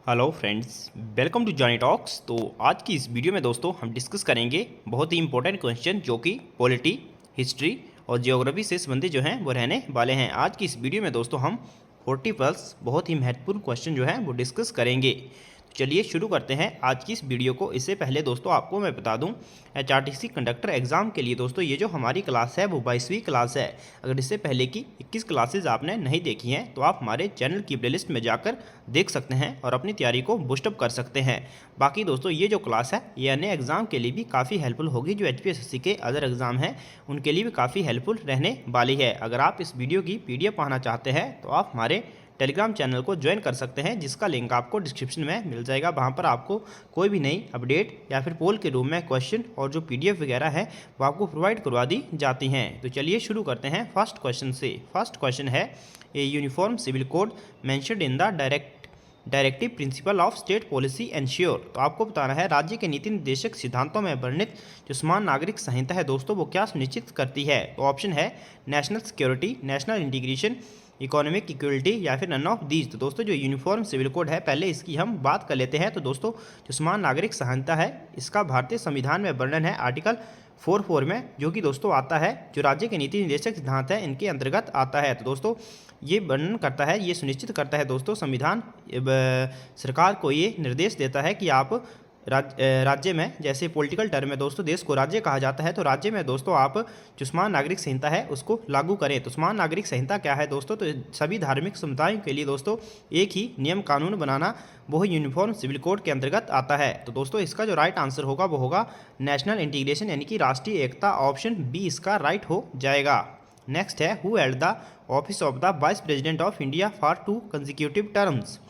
Hello friends, welcome to Johnny talks. तो आज की इस वीडियो में दोस्तों हम डिस्कस करेंगे बहुत ही इंपॉर्टेंट क्वेश्चन जो कि पॉलिटी, हिस्ट्री और जियोग्राफी से संबंधित जो हैं वो रहने वाले हैं। आज की इस वीडियो में दोस्तों हम 40 प्लस बहुत ही महत्वपूर्ण क्वेश्चन जो हैं वो डिस्कस करेंगे। तो चलिए शुरू करते हैं आज की इस वीडियो को। इससे पहले दोस्तों आपको मैं बता दूं, HRTC कंडक्टर एग्ज़ाम के लिए दोस्तों ये जो हमारी क्लास है वो 22वीं क्लास है। अगर इससे पहले की 21 क्लासेज आपने नहीं देखी हैं तो आप हमारे चैनल की प्लेलिस्ट में जाकर देख सकते हैं और अपनी तैयारी को बूस्टअप कर सकते हैं। बाकी दोस्तों ये जो क्लास है ये अन्य एग्ज़ाम के लिए भी काफ़ी हेल्पफुल होगी। जो HPSSC के अदर एग्ज़ाम हैं उनके लिए भी काफ़ी हेल्पफुल रहने वाली है। अगर आप इस वीडियो की PDF पाना चाहते हैं तो आप हमारे टेलीग्राम चैनल को ज्वाइन कर सकते हैं, जिसका लिंक आपको डिस्क्रिप्शन में मिल जाएगा। वहाँ पर आपको कोई भी नई अपडेट या फिर पोल के रूप में क्वेश्चन और जो PDF वगैरह है वो आपको प्रोवाइड करवा दी जाती हैं। तो चलिए शुरू करते हैं फर्स्ट क्वेश्चन से। फर्स्ट क्वेश्चन है, a uniform civil code mentioned in the directive principle of state policy ensure. तो आपको बताना है राज्य के नीति निर्देशक सिद्धांतों में वर्णित जो समान नागरिक संहिता है दोस्तों वो क्या सुनिश्चित करती है। तो ऑप्शन है national security, national integration, economic equality या फिर नन ऑफ दीज। तो दोस्तों जो यूनिफॉर्म सिविल कोड है पहले इसकी हम बात कर लेते हैं। तो दोस्तों जो समान नागरिक संहिता है इसका भारतीय संविधान में वर्णन है आर्टिकल 44 में, जो कि दोस्तों आता है जो राज्य के नीति निर्देशक सिद्धांत है इनके अंतर्गत आता है। तो दोस्तों ये वर्णन करता है, ये सुनिश्चित करता है दोस्तों संविधान सरकार को ये निर्देश देता है कि आप राज्य में, जैसे पॉलिटिकल टर्म में दोस्तों देश को राज्य कहा जाता है, तो राज्य में दोस्तों आप जो समान नागरिक संहिता है उसको लागू करें। तो समान नागरिक संहिता क्या है दोस्तों, तो सभी धार्मिक समुदायों के लिए दोस्तों एक ही नियम कानून बनाना वो यूनिफॉर्म सिविल कोड के अंतर्गत आता है। तो दोस्तों इसका जो राइट आंसर होगा वो होगा नेशनल इंटीग्रेशन यानी कि राष्ट्रीय एकता। ऑप्शन बी इसका राइट हो जाएगा। नेक्स्ट है, who held the office of the vice president of India for 2 consecutive terms.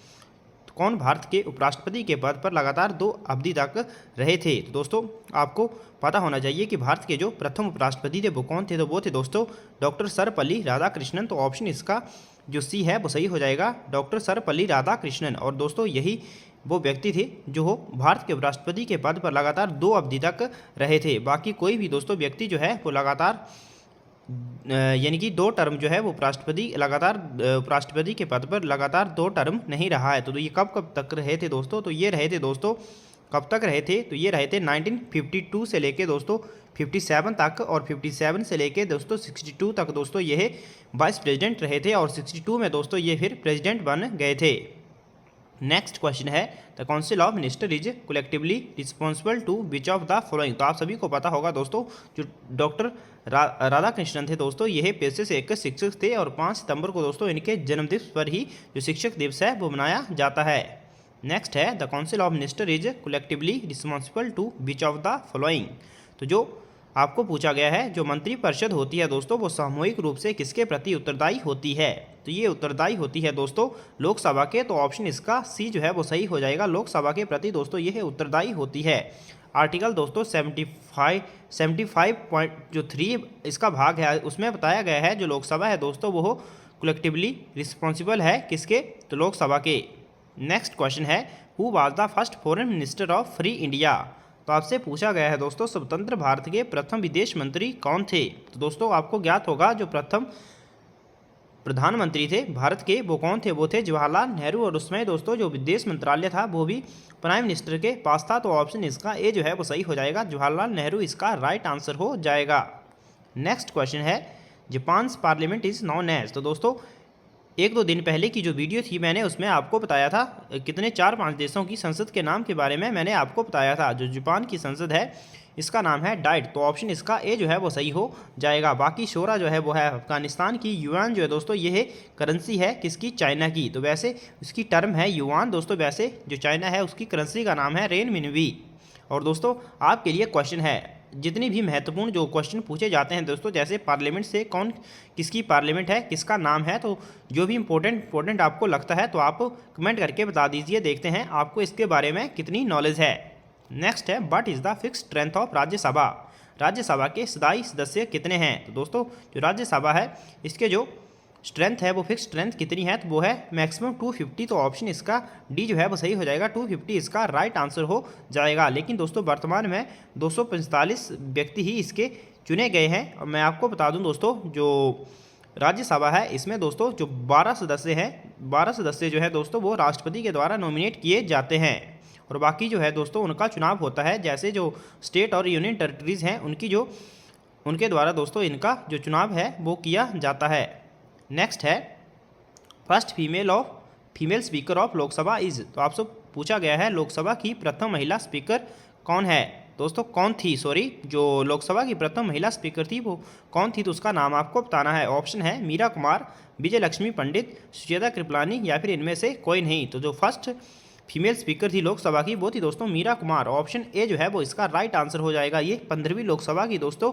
कौन भारत के उपराष्ट्रपति के पद पर लगातार 2 अवधि तक रहे थे। तो दोस्तों आपको पता होना चाहिए कि भारत के जो प्रथम उपराष्ट्रपति थे वो कौन थे। तो वो थे दोस्तों डॉक्टर सर्वपल्ली राधाकृष्णन। तो ऑप्शन इसका जो सी है वो सही हो जाएगा, डॉक्टर सर्वपल्ली राधाकृष्णन। और दोस्तों यही वो व्यक्ति थे जो भारत के उपराष्ट्रपति के पद पर लगातार 2 अवधि तक रहे थे। बाकी कोई भी दोस्तों व्यक्ति जो है वो लगातार यानी कि 2 टर्म जो है वो उपराष्ट्रपति के पद पर लगातार 2 टर्म नहीं रहा है। तो ये कब कब तक रहे थे दोस्तों, तो ये रहे थे दोस्तों कब तक रहे थे, तो ये रहे थे 1952 से लेके दोस्तों 57 तक, और 57 से लेके दोस्तों 62 तक दोस्तों ये वाइस प्रेसिडेंट रहे थे, और 62 में दोस्तों ये फिर प्रेसिडेंट बन गए थे। नेक्स्ट क्वेश्चन है, the council of minister is collectively responsible to which of the following. तो आप सभी को पता होगा दोस्तों जो डॉक्टर राधाकृष्णन थे दोस्तों ये पेशे से एक शिक्षक थे, और 5 सितंबर को दोस्तों इनके जन्मदिवस पर ही जो शिक्षक दिवस है वो मनाया जाता है। नेक्स्ट है, the council of minister is collectively responsible to which of the following. तो जो आपको पूछा गया है जो मंत्रिपरिषद होती है दोस्तों वो सामूहिक रूप से किसके प्रति उत्तरदायी होती है। तो ये उत्तरदायी होती है दोस्तों लोकसभा के। तो ऑप्शन इसका सी जो है वो सही हो जाएगा, लोकसभा के प्रति दोस्तों ये उत्तरदायी होती है। आर्टिकल दोस्तों 75.3 इसका भाग है, उसमें बताया गया है जो लोकसभा है दोस्तों वो कलेक्टिवली रिस्पॉन्सिबल है किसके, तो लोकसभा के। नेक्स्ट क्वेश्चन है, who was the first foreign minister of free India. तो आपसे पूछा गया है दोस्तों स्वतंत्र भारत के प्रथम विदेश मंत्री कौन थे। तो दोस्तों आपको ज्ञात होगा जो प्रथम प्रधानमंत्री थे भारत के वो कौन थे, वो थे जवाहरलाल नेहरू। और उसमें दोस्तों जो विदेश मंत्रालय था वो भी प्राइम मिनिस्टर के पास था। तो ऑप्शन इसका ए जो है वो सही हो जाएगा, जवाहरलाल नेहरू इसका राइट आंसर हो जाएगा। नेक्स्ट क्वेश्चन है, Japan parliament is known as. तो दोस्तों 1-2 दिन पहले की जो वीडियो थी मैंने उसमें आपको बताया था कितने 4-5 देशों की संसद के नाम के बारे में मैंने आपको बताया था। जो जापान की संसद है इसका नाम है डाइट। तो ऑप्शन इसका ए जो है वो सही हो जाएगा। बाकी शोरा जो है वो है अफगानिस्तान की। युआन जो है दोस्तों ये करेंसी है किसकी, चाइना की। तो वैसे उसकी टर्म है युआन दोस्तों, वैसे जो चाइना है उसकी करेंसी का नाम है रेन मिनवी। और दोस्तों आपके लिए क्वेश्चन है, जितनी भी महत्वपूर्ण जो क्वेश्चन पूछे जाते हैं दोस्तों, जैसे पार्लियामेंट से कौन किसकी पार्लियामेंट है, किसका नाम है, तो जो भी इंपॉर्टेंट आपको लगता है तो आप कमेंट करके बता दीजिए। देखते हैं आपको इसके बारे में कितनी नॉलेज है। नेक्स्ट है, what is the fix strength of Rajya Sabha. Rajya Sabha के स्थायी सदस्य कितने हैं। तो दोस्तों जो राज्यसभा है इसके जो स्ट्रेंथ है वो फिक्स स्ट्रेंथ कितनी है, तो वो है मैक्सिमम 250। तो ऑप्शन इसका डी जो है वो सही हो जाएगा, 250 इसका राइट आंसर हो जाएगा। लेकिन दोस्तों वर्तमान में 245 व्यक्ति ही इसके चुने गए हैं। और मैं आपको बता दूं दोस्तों जो राज्यसभा है इसमें दोस्तों जो 12 सदस्य हैं, 12 सदस्य जो है दोस्तों वो राष्ट्रपति के द्वारा नॉमिनेट किए जाते हैं और बाकी जो है दोस्तों उनका चुनाव होता है, जैसे जो स्टेट और यूनियन टेरिटरीज हैं उनके द्वारा दोस्तों इनका जो चुनाव है वो किया जाता है। नेक्स्ट है first female speaker of Lok Sabha is, तो आपसे पूछा गया है लोकसभा की प्रथम महिला स्पीकर कौन है दोस्तों, कौन थी, सॉरी, जो लोकसभा की प्रथम महिला स्पीकर थी वो कौन थी, तो उसका नाम आपको बताना है। ऑप्शन है मीरा कुमार, विजय लक्ष्मी पंडित, सुचेता कृपलानी या फिर इनमें से कोई नहीं। तो जो फर्स्ट फीमेल स्पीकर थी लोकसभा की वो थी दोस्तों मीरा कुमार। ऑप्शन ए जो है वो इसका राइट आंसर हो जाएगा। ये 15वीं लोकसभा की दोस्तों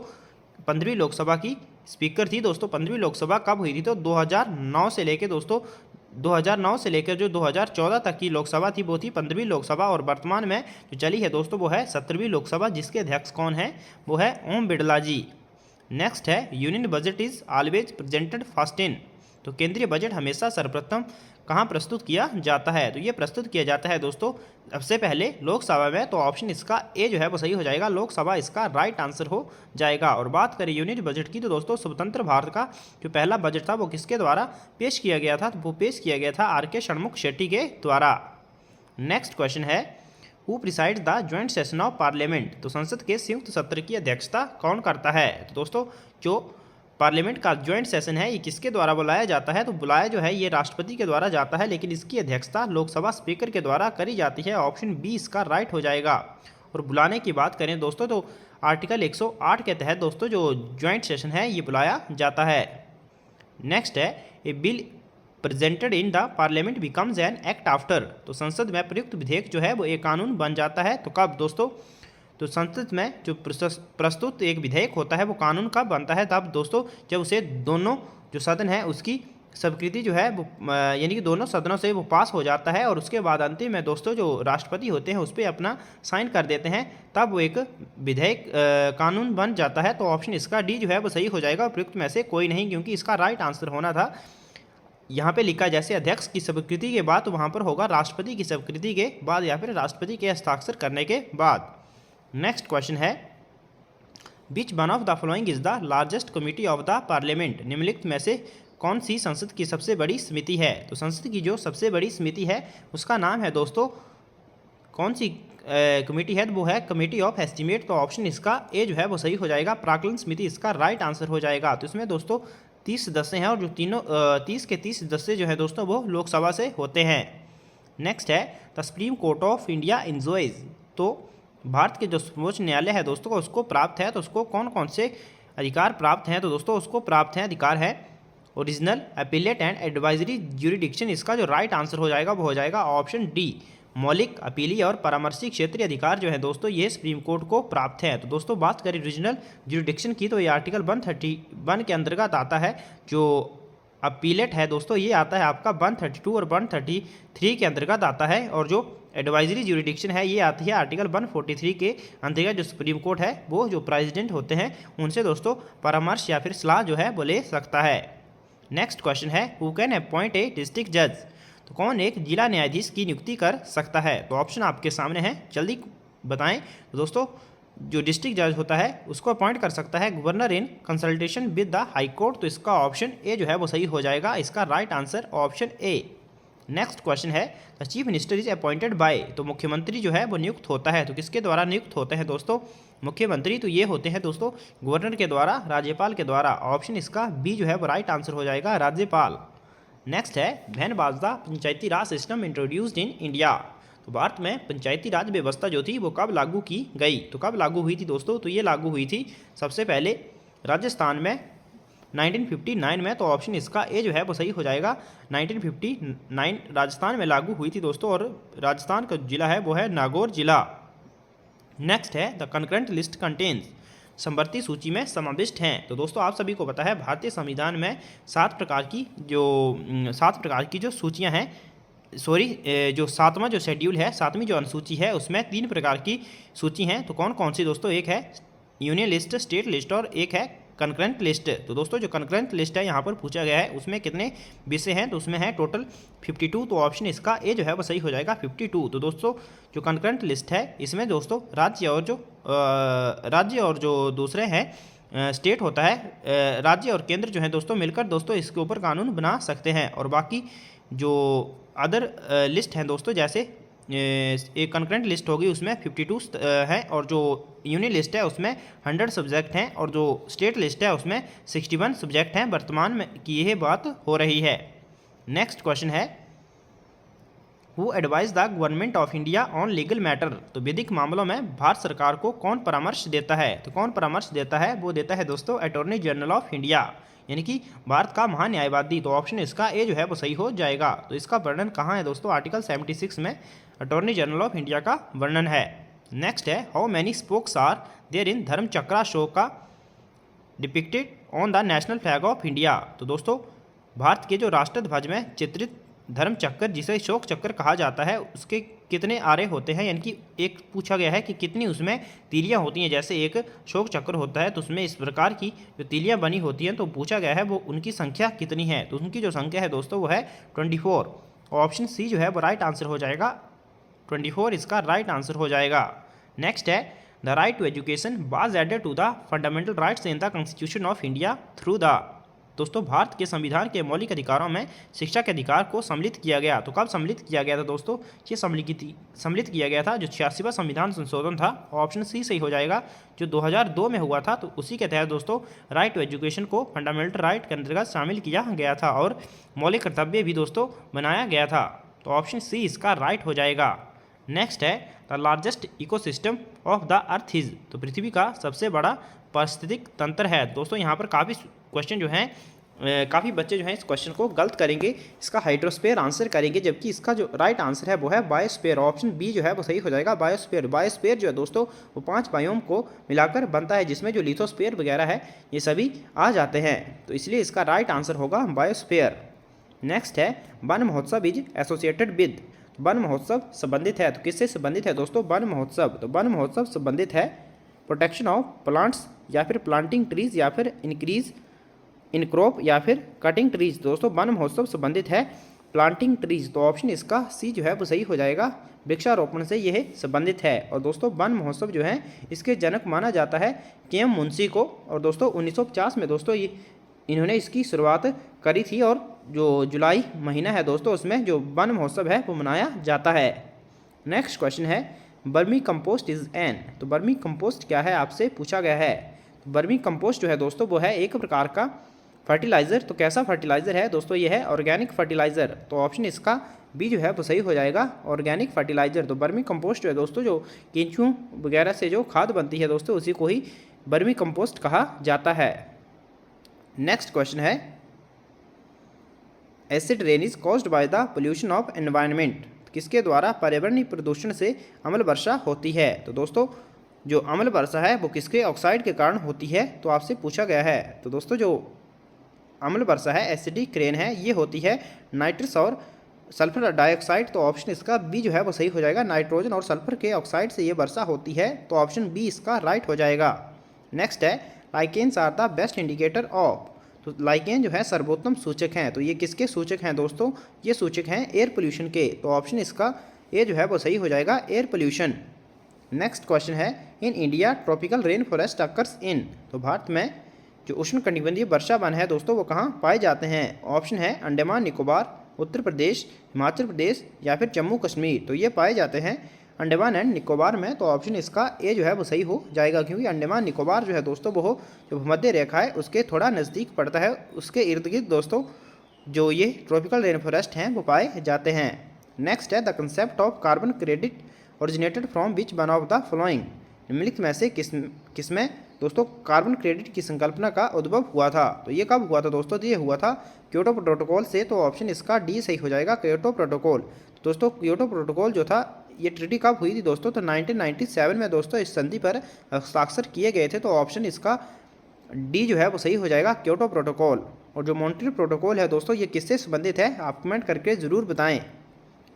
15वीं लोकसभा की स्पीकर थी दोस्तों। 15वीं लोकसभा कब हुई थी, तो 2009 से लेकर दोस्तों 2009 से लेकर जो 2014 तक की लोकसभा थी वो थी 15वीं लोकसभा और वर्तमान में जो चली है दोस्तों वो है 17वीं लोकसभा, जिसके अध्यक्ष कौन है, वो है ओम बिड़ला जी। नेक्स्ट है union budget is always presented first in, तो केंद्रीय बजट हमेशा सर्वप्रथम कहाँ प्रस्तुत किया जाता है, तो ये प्रस्तुत किया जाता है दोस्तों सबसे पहले लोकसभा में। तो ऑप्शन इसका ए जो है वो सही हो जाएगा, लोकसभा इसका राइट आंसर हो जाएगा। और बात करें यूनियन बजट की तो दोस्तों स्वतंत्र भारत का जो पहला बजट था वो किसके द्वारा पेश किया गया था, तो वो पेश किया गया था आर के षणमुख शेट्टी के द्वारा। नेक्स्ट क्वेश्चन है who presides the joint session of parliament, तो संसद के संयुक्त सत्र की अध्यक्षता कौन करता है, तो दोस्तों जो पार्लियामेंट का ज्वाइंट सेशन है ये किसके द्वारा बुलाया जाता है, तो बुलाया जो है ये राष्ट्रपति के द्वारा जाता है, लेकिन इसकी अध्यक्षता लोकसभा स्पीकर के द्वारा करी जाती है। ऑप्शन बी इसका राइट हो जाएगा। और बुलाने की बात करें दोस्तों तो आर्टिकल 108 के तहत दोस्तों जो ज्वाइंट सेशन है ये बुलाया जाता है। नेक्स्ट है a bill presented in the parliament becomes an act after, तो संसद में प्रयुक्त विधेयक जो है वो एक कानून बन जाता है, तो कब दोस्तों, तो संसद में जो प्रस्तुत एक विधेयक होता है वो कानून कब बनता है, तब दोस्तों जब उसे दोनों जो सदन है उसकी स्वीकृति जो है वो यानी कि दोनों सदनों से वो पास हो जाता है और उसके बाद अंतिम में दोस्तों जो राष्ट्रपति होते हैं उस पर अपना साइन कर देते हैं, तब वो एक विधेयक कानून बन जाता है। तो ऑप्शन इसका डी जो है वो सही हो जाएगा, प्रयुक्त में से कोई नहीं, क्योंकि इसका राइट आंसर होना था यहाँ पे लिखा जैसे अध्यक्ष की स्वीकृति के बाद, तो वहाँ पर होगा राष्ट्रपति की स्वीकृति के बाद या फिर राष्ट्रपति के हस्ताक्षर करने के बाद। नेक्स्ट क्वेश्चन है which one of the following is the largest committee of the parliament, निम्नलिखित में से कौन सी संसद की सबसे बड़ी समिति है, तो संसद की जो सबसे बड़ी समिति है उसका नाम है दोस्तों, कौन सी कमेटी है, तो वो है कमेटी ऑफ एस्टीमेट। तो ऑप्शन इसका ए जो है वो सही हो जाएगा, प्राक्कलन समिति इसका राइट आंसर हो जाएगा। तो इसमें दोस्तों 30 सदस्य हैं और जो तीनों 30 के 30 सदस्य जो है दोस्तों वो लोकसभा से होते हैं। नेक्स्ट है the supreme court of India enjoys, तो भारत के जो सर्वोच्च न्यायालय है दोस्तों को उसको प्राप्त है, तो उसको कौन कौन से अधिकार प्राप्त हैं, तो दोस्तों उसको प्राप्त हैं अधिकार है original, appellate and advisory jurisdiction. इसका जो राइट आंसर हो जाएगा वो हो जाएगा ऑप्शन डी, मौलिक, अपीलीय और परामर्शी क्षेत्रीय अधिकार जो है दोस्तों ये सुप्रीम कोर्ट को प्राप्त है। तो दोस्तों बात करें रीजनल ज्यूरिडिक्शन की तो ये आर्टिकल 131 के अंतर्गत आता है। जो अपीलेट है दोस्तों ये आता है आपका 132 और 133 के अंतर्गत आता है, और जो एडवाइजरी ज्यूरिडिक्शन है ये आती है आर्टिकल 143 के अंतर्गत। जो सुप्रीम कोर्ट है वो जो प्रेसिडेंट होते हैं उनसे दोस्तों परामर्श या फिर सलाह जो है वो ले सकता है। नेक्स्ट क्वेश्चन है who can appoint a district जज, तो कौन एक जिला न्यायाधीश की नियुक्ति कर सकता है, तो ऑप्शन आपके सामने है, जल्दी बताएं। तो दोस्तों जो डिस्ट्रिक्ट जज होता है उसको अपॉइंट कर सकता है governor in consultation with the high court, तो इसका ऑप्शन ए जो है वो सही हो जाएगा, इसका right answer option A. Next question है the chief minister is appointed by, तो मुख्यमंत्री जो है वो नियुक्त होता है, तो किसके द्वारा नियुक्त होते हैं दोस्तों मुख्यमंत्री, तो ये होते हैं दोस्तों गवर्नर के द्वारा, राज्यपाल के द्वारा। ऑप्शन इसका बी जो है वो राइट आंसर हो जाएगा, राज्यपाल। नेक्स्ट है when was the Panchayati Raj system introduced in India, तो भारत में पंचायती राज व्यवस्था जो थी वो कब लागू की गई, तो कब लागू हुई थी दोस्तों, तो ये लागू हुई थी सबसे पहले राजस्थान में 1959 में, तो ऑप्शन इसका ए जो है वो सही हो जाएगा, 1959 राजस्थान में लागू हुई थी दोस्तों, और राजस्थान का जिला है वो है नागौर जिला। नेक्स्ट है द कंकरेंट लिस्ट कंटेन्स, समवर्ती सूची में समाविष्ट हैं, तो दोस्तों आप सभी को पता है भारतीय संविधान में 7 प्रकार की जो सूचियां हैं, जो 7वां जो शेड्यूल है, 7वीं जो अनुसूची है उसमें 3 प्रकार की सूची हैं, तो कौन कौन सी दोस्तों, एक है यूनियन लिस्ट, स्टेट लिस्ट और एक है कंकरेंट लिस्ट। तो दोस्तों जो कंकरेंट लिस्ट है यहाँ पर पूछा गया है उसमें कितने विषय हैं, तो उसमें है टोटल 52, तो ऑप्शन इसका ए जो है वो सही हो जाएगा 52। तो दोस्तों जो कंकरेंट लिस्ट है इसमें दोस्तों राज्य और जो दूसरे हैं स्टेट होता है, राज्य और केंद्र जो है दोस्तों मिलकर दोस्तों इसके ऊपर कानून बना सकते हैं। और बाकी जो अदर लिस्ट हैं दोस्तों, जैसे एक कंकरेंट लिस्ट होगी उसमें 52 है, और जो यूनियन लिस्ट है उसमें 100 सब्जेक्ट हैं, और जो स्टेट लिस्ट है उसमें 61 सब्जेक्ट हैं वर्तमान में की यह बात हो रही है। नेक्स्ट क्वेश्चन है, who advise the government of India on legal matter. तो विधिक मामलों में भारत सरकार को कौन परामर्श देता है? तो कौन परामर्श देता है? वो देता है दोस्तों अटॉर्नी जनरल ऑफ इंडिया, यानी कि भारत का महान्यायवादी। तो ऑप्शन इसका ए जो है वो सही हो जाएगा। तो इसका वर्णन कहाँ है दोस्तों? आर्टिकल 76 में अटॉर्नी जनरल ऑफ इंडिया का वर्णन है। नेक्स्ट है, how many spokes are there in Dharmachakra shown का depicted on the national flag of India. तो दोस्तों भारत के जो राष्ट्र ध्वज में चित्रित धर्म चक्र, जिसे शोक चक्र कहा जाता है, उसके कितने आरे होते हैं, यानी कि एक पूछा गया है कि कितनी उसमें तीलियां होती हैं। जैसे एक शोक चक्र होता है तो उसमें इस प्रकार की जो तीलियां बनी होती हैं, तो पूछा गया है वो उनकी संख्या कितनी है। तो उनकी जो संख्या है दोस्तों वो है 24। ऑप्शन सी जो है वो राइट आंसर हो जाएगा, 24 इसका राइट आंसर हो जाएगा। नेक्स्ट है, the right to education was added to the fundamental rights in the constitution of India through the. दोस्तों भारत के संविधान के मौलिक अधिकारों में शिक्षा के अधिकार को सम्मिलित किया गया। तो कब सम्मिलित किया गया था दोस्तों? ये सम्मिलित किया गया था जो 86वां संविधान संशोधन था। ऑप्शन सी सही हो जाएगा, जो 2002 में हुआ था। तो उसी के तहत दोस्तों राइट टू एजुकेशन को फंडामेंटल राइट के अंतर्गत शामिल किया गया था और मौलिक कर्तव्य भी दोस्तों बनाया गया था। तो ऑप्शन सी इसका राइट हो जाएगा। नेक्स्ट है, the largest ecosystem of the earth is. तो पृथ्वी का सबसे बड़ा पारिस्थितिक तंत्र है। दोस्तों यहाँ पर काफ़ी क्वेश्चन जो हैं, काफ़ी बच्चे जो हैं इस क्वेश्चन को गलत करेंगे, इसका हाइड्रोस्फीयर आंसर करेंगे, जबकि इसका जो राइट आंसर है वो है बायोस्फीयर। ऑप्शन बी जो है वो सही हो जाएगा, बायोस्फीयर। बायोस्फीयर जो है दोस्तों वो 5 बायोम को मिलाकर बनता है, जिसमें जो लिथोस्फीयर वगैरह है ये सभी आ जाते हैं। तो इसलिए इसका राइट आंसर होगा बायोस्फीयर। नेक्स्ट है, वन महोत्सव इज एसोसिएटेड विद। वन महोत्सव संबंधित है, तो किससे संबंधित है दोस्तों? वन महोत्सव। तो वन महोत्सव संबंधित है प्रोटेक्शन ऑफ प्लांट्स, या फिर प्लांटिंग ट्रीज, या फिर इंक्रीज इन क्रॉप, या फिर कटिंग ट्रीज। दोस्तों वन महोत्सव संबंधित है प्लांटिंग ट्रीज। तो ऑप्शन इसका सी जो है वो सही हो जाएगा, वृक्षारोपण से यह संबंधित है। और दोस्तों वन महोत्सव जो है इसके जनक माना जाता है के.एम. मुंशी को। और दोस्तों 1950 में दोस्तों इन्होंने इसकी शुरुआत करी थी, और जो जुलाई महीना है दोस्तों उसमें जो वन महोत्सव है वो मनाया जाता है। नेक्स्ट क्वेश्चन है, बर्मी कंपोस्ट इज एन। तो बर्मी कंपोस्ट क्या है आपसे पूछा गया है। तो बर्मी कंपोस्ट जो है दोस्तों वो है एक प्रकार का फर्टिलाइज़र। तो कैसा फर्टिलाइज़र है दोस्तों? ये है ऑर्गेनिक फर्टिलाइज़र। तो ऑप्शन इसका बी जो है वो सही हो जाएगा, ऑर्गेनिक फर्टिलाइज़र। तो बर्मी कंपोस्ट जो है दोस्तों जो केंचुओं वगैरह से जो खाद बनती है दोस्तों उसी को ही बर्मी कंपोस्ट कहा जाता है। नेक्स्ट क्वेश्चन है, acid rain is caused by the pollution of environment. किसके द्वारा पर्यावरणीय प्रदूषण से अम्ल वर्षा होती है? तो दोस्तों जो अम्ल वर्षा है वो किसके ऑक्साइड के कारण होती है? तो आपसे पूछा गया है। तो दोस्तों जो अम्ल वर्षा है, एसिडिक रेन है, ये होती है नाइट्रस और सल्फर डाइऑक्साइड। तो ऑप्शन इसका बी जो है वो सही हो जाएगा, नाइट्रोजन और सल्फर के ऑक्साइड से ये वर्षा होती है। तो ऑप्शन बी इसका राइट हो जाएगा। नेक्स्ट है, lichens are the best indicator of. तो लाइकेन जो है सर्वोत्तम सूचक हैं। तो ये किसके सूचक हैं दोस्तों? ये सूचक हैं एयर पोल्यूशन के। तो ऑप्शन इसका ए जो है वो सही हो जाएगा, एयर पोल्यूशन। नेक्स्ट क्वेश्चन है, in India tropical rain forest occurs in. तो भारत में जो उष्णकटिबंधीय वर्षा वन है दोस्तों वो कहाँ पाए जाते हैं? ऑप्शन है अंडमान निकोबार, उत्तर प्रदेश, हिमाचल प्रदेश, या फिर जम्मू कश्मीर। तो ये पाए जाते हैं अंडमान एंड निकोबार में। तो ऑप्शन इसका ए जो है वो सही हो जाएगा, क्योंकि अंडमान निकोबार जो है दोस्तों वो जो भूमध्य रेखा है उसके थोड़ा नज़दीक पड़ता है, उसके इर्द गिर्द दोस्तों जो ये ट्रॉपिकल रेन फॉरेस्ट हैं वो पाए जाते हैं। नेक्स्ट है, the concept of carbon credit originated from which one of the following. निम्नलिखित में से किसमें दोस्तों कार्बन क्रेडिट की संकल्पना का उद्भव हुआ था? तो ये कब हुआ था दोस्तों? तो ये हुआ था क्योटो प्रोटोकॉल से। तो ऑप्शन इसका डी सही हो जाएगा, क्योटो प्रोटोकॉल। दोस्तों क्योटो प्रोटोकॉल जो था ये ट्रीटी कब हुई थी दोस्तों? तो 1997 में दोस्तों इस संधि पर हस्ताक्षर किए गए थे। तो ऑप्शन इसका डी जो है वो सही हो जाएगा, क्योटो प्रोटोकॉल। और जो मॉन्ट्रियल प्रोटोकॉल है दोस्तों ये किससे संबंधित है? आप कमेंट करके ज़रूर बताएं।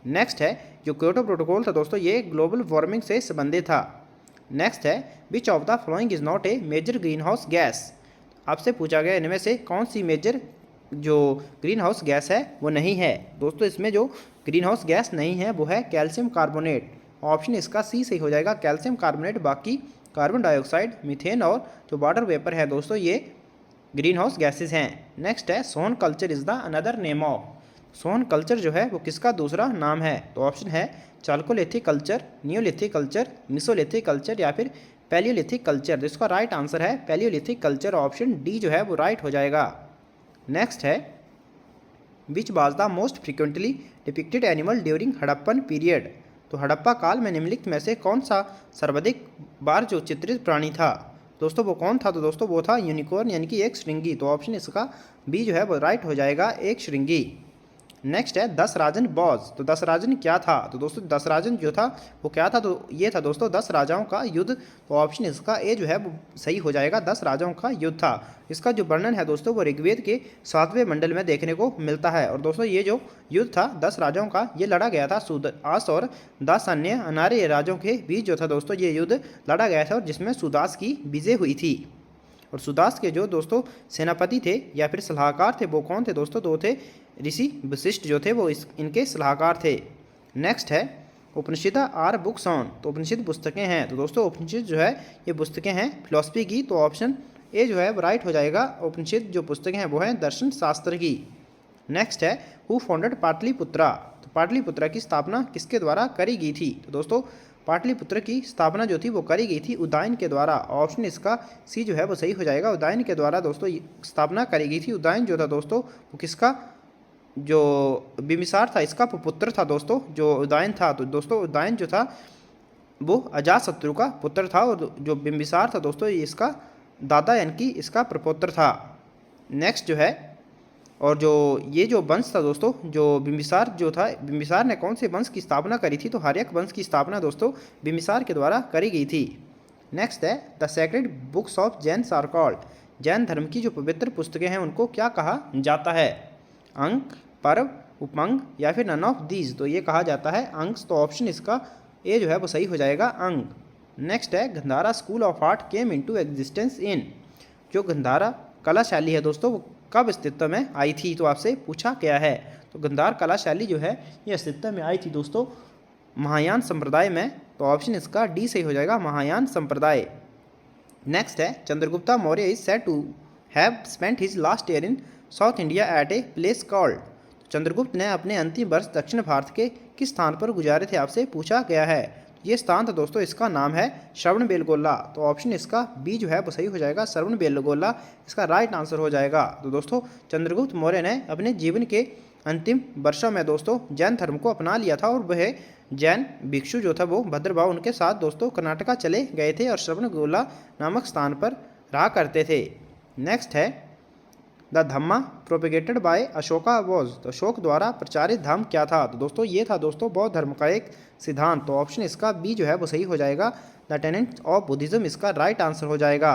नेक्स्ट है, जो क्योटो प्रोटोकॉल था दोस्तों ये ग्लोबल वार्मिंग से संबंधित था। नेक्स्ट है, which of the following is not a major greenhouse gas. आपसे पूछा गया इनमें से कौन सी मेजर जो ग्रीन हाउस गैस है वो नहीं है। दोस्तों इसमें जो ग्रीन हाउस गैस नहीं है वो है कैल्शियम कार्बोनेट। ऑप्शन इसका सी सही हो जाएगा, कैल्शियम कार्बोनेट। बाकी कार्बन डाइऑक्साइड, मीथेन और जो वाटर वेपर है दोस्तों ये ग्रीन हाउस गैसेज हैं। नेक्स्ट है Soan culture is the another name of. Soan culture जो है वो किसका दूसरा नाम है? तो ऑप्शन है chalcolithic culture, Neolithic culture, Mesolithic culture या फिर पैलियोलिथिक कल्चर। तो इसका राइट आंसर है पैलियोलिथिक कल्चर, ऑप्शन डी जो है वो राइट हो जाएगा। नेक्स्ट है which was the most frequently depicted animal during Harappan period. तो हड़प्पा काल में निम्नलिखित में से कौन सा सर्वाधिक बार जो चित्रित प्राणी था दोस्तों, वो कौन था? तो दोस्तों वो था यूनिकॉर्न यानी कि एक श्रृंगी। तो ऑप्शन इसका बी जो है वो राइट हो जाएगा, एक श्रृंगी। नेक्स्ट है दस राजन बॉज। तो दस राजन क्या था? तो दोस्तों दस राजन जो था वो क्या था? तो ये था दोस्तों 10 राजाओं का युद्ध। तो ऑप्शन इसका ए जो है वो सही हो जाएगा, 10 राजाओं का युद्ध था। इसका जो वर्णन है दोस्तों वो ऋग्वेद के 7वें मंडल में देखने को मिलता है। और दोस्तों ये जो युद्ध था 10 राजाओं का, ये लड़ा गया था सुदास और 10 अन्य अनार्य राजाओं के बीच जो था दोस्तों ये युद्ध लड़ा गया था, और जिसमें सुदास की विजय हुई थी। और सुदास के जो दोस्तों सेनापति थे या फिर सलाहकार थे वो कौन थे दोस्तों? दो थे, ऋषि वशिष्ठ जो थे वो इनके सलाहकार थे। नेक्स्ट है उपनिषद आर बुक्स ऑन। तो उपनिषद पुस्तकें हैं। तो दोस्तों उपनिषद जो है ये पुस्तकें हैं फिलॉसफी की। तो ऑप्शन ए जो है वो राइट हो जाएगा, उपनिषद जो पुस्तकें हैं वो हैं दर्शन शास्त्र की। नेक्स्ट है हु फाउंडेड पाटलिपुत्रा। तो पाटलिपुत्रा की स्थापना किसके द्वारा करी गई थी? तो दोस्तों पाटलिपुत्र की स्थापना जो थी वो करी गई थी उदयन के द्वारा। ऑप्शन इसका सी जो है वो सही हो जाएगा, उदयन के द्वारा दोस्तों स्थापना करी गई थी। उदयन जो था दोस्तों वो किसका, जो बिम्बिसार था इसका पुत्र था दोस्तों, जो उदयन था। तो दोस्तों उदयन जो था वो अजातशत्रु का पुत्र था, और जो बिम्बिसार था दोस्तों ये इसका दादा यानी कि इसका प्रपौत्र था। नेक्स्ट जो है, और जो ये जो वंश था दोस्तों, जो बिम्बिसार जो था, बिम्बिसार ने कौन से वंश की स्थापना करी थी? तो हर्यक वंश की स्थापना दोस्तों बिम्बिसार के द्वारा करी गई थी। नेक्स्ट है the sacred books of Jain are called. Jain धर्म की जो पवित्र पुस्तकें हैं उनको क्या कहा जाता है? अंक, पर्व, उपमंग या फिर नन ऑफ दीज। तो ये कहा जाता है अंक। तो ऑप्शन इसका ए जो है वो सही हो जाएगा, अंक। नेक्स्ट है Gandhara school of art came into existence in. जो गंधारा कला शैली है दोस्तों वो कब अस्तित्व में आई थी? तो आपसे पूछा गया है। तो गंधार कला शैली जो है ये अस्तित्व में आई थी दोस्तों महायान संप्रदाय में। तो ऑप्शन इसका डी सही हो जाएगा, महायान संप्रदाय। नेक्स्ट है Chandragupta Maurya is said to have spent his last year in south India at a place called. Chandragupta ने अपने अंतिम वर्ष दक्षिण भारत के किस स्थान पर गुजारे थे? आपसे पूछा गया है। ये स्थान था दोस्तों, इसका नाम है श्रवण बेलगोला। तो ऑप्शन इसका बी जो है वो सही हो जाएगा, श्रवण बेलगोला इसका राइट आंसर हो जाएगा। तो दोस्तों चंद्रगुप्त मौर्य ने अपने जीवन के अंतिम वर्षों में दोस्तों जैन धर्म को अपना लिया था, और वह जैन भिक्षु जो था वो भद्रभाव उनके साथ दोस्तों कर्नाटका चले गए थे और श्रवणबेलगोला नामक स्थान पर रहा करते थे। नेक्स्ट है the Dhamma propagated by Ashoka was. तो अशोक द्वारा प्रचारित धम्म क्या था? तो दोस्तों ये था दोस्तों बौद्ध धर्म का एक सिद्धांत। तो ऑप्शन इसका बी जो है वो सही हो जाएगा, द टेनेंट ऑफ बुद्धिज्म इसका राइट आंसर हो जाएगा।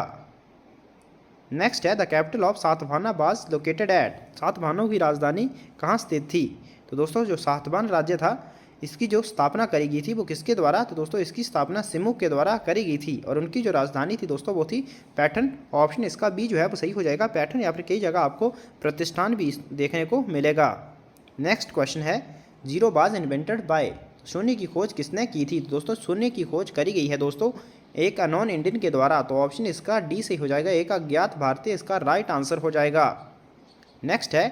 नेक्स्ट है the capital of Satavahana was located at. सातवाहनों की राजधानी कहाँ स्थित थी? तो दोस्तों जो सातवाहन राज्य था इसकी जो स्थापना करी गई थी वो किसके द्वारा? तो दोस्तों इसकी स्थापना सिमुक के द्वारा करी गई थी, और उनकी जो राजधानी थी दोस्तों वो थी पैठन। ऑप्शन इसका बी जो है वो सही हो जाएगा, पैठन, या फिर कई जगह आपको प्रतिष्ठान भी देखने को मिलेगा। नेक्स्ट क्वेश्चन है जीरो वाज इन्वेंटेड बाय। शून्य की खोज किसने की थी? तो दोस्तों शून्य की खोज करी गई है दोस्तों एक अनोन इंडियन के द्वारा। तो ऑप्शन इसका डी सही हो जाएगा, एक अज्ञात भारतीय इसका राइट आंसर हो जाएगा। नेक्स्ट है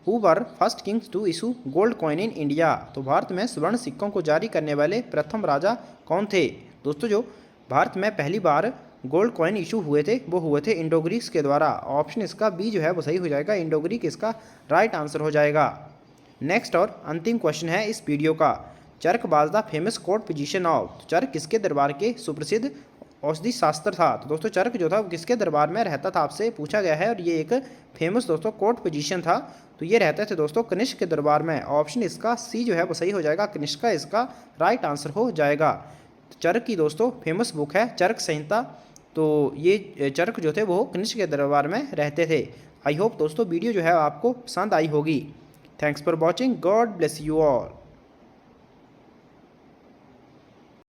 who were first kings to issue gold coin in India. तो भारत में स्वर्ण सिक्कों को जारी करने वाले प्रथम राजा कौन थे? दोस्तों जो भारत में पहली बार गोल्ड कॉइन इशू हुए थे वो हुए थे इंडो ग्रीक्स के द्वारा। ऑप्शन इसका बी जो है वो सही हो जाएगा, इंडो ग्रीक इसका राइट आंसर हो जाएगा। नेक्स्ट और अंतिम क्वेश्चन है इस वीडियो का, Charak was the famous court physician of. Charak किसके दरबार के सुप्रसिद्ध औषधि शास्त्र था? तो दोस्तों चरक जो था वो किसके दरबार में रहता था? आपसे पूछा गया है, और ये एक फेमस दोस्तों कोर्ट फिजिशियन था। तो ये रहते थे दोस्तों कनिष्क के दरबार में। ऑप्शन इसका सी जो है वो सही हो जाएगा, कनिष्क इसका राइट आंसर हो जाएगा। तो चरक की दोस्तों फेमस बुक है चरक संहिता। तो ये चरक जो थे वो कनिष्क के दरबार में रहते थे। आई होप दोस्तों वीडियो जो है आपको पसंद आई होगी। Thanks for watching, God bless you all.